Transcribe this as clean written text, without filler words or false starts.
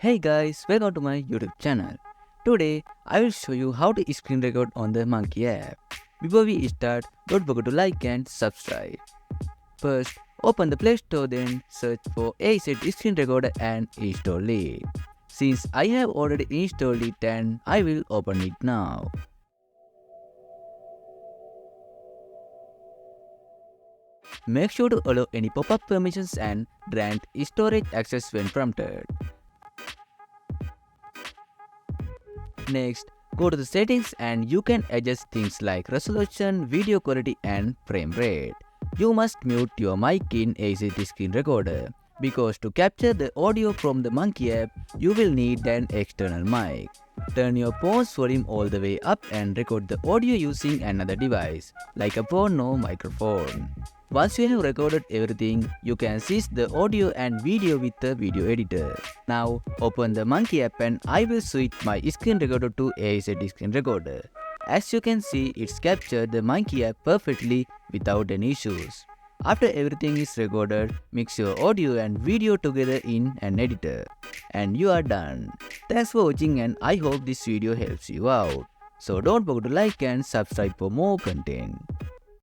Hey guys, welcome to my YouTube channel. Today, I will show you how to screen record on the Monkey app. Before we start, don't forget to like and subscribe. First, open the Play Store, then search for AZ Screen Recorder and install it. Since I have already installed it and I will open it now. Make sure to allow any pop-up permissions and grant storage access when prompted. Next, go to the settings and you can adjust things like resolution, video quality and frame rate. You must mute your mic in AZ Screen Recorder because to capture the audio from the Monkey app, you will need an external mic. Turn your phone's volume all the way up and record the audio using another device, like a phone or microphone. Once you have recorded everything, you can cease the audio and video with the video editor. Now, open the Monkey app and I will switch my screen recorder to AZ Screen Recorder. As you can see, it's captured the Monkey app perfectly without any issues. After everything is recorded, mix your audio and video together in an editor. And you are done. Thanks for watching and I hope this video helps you out. So don't forget to like and subscribe for more content.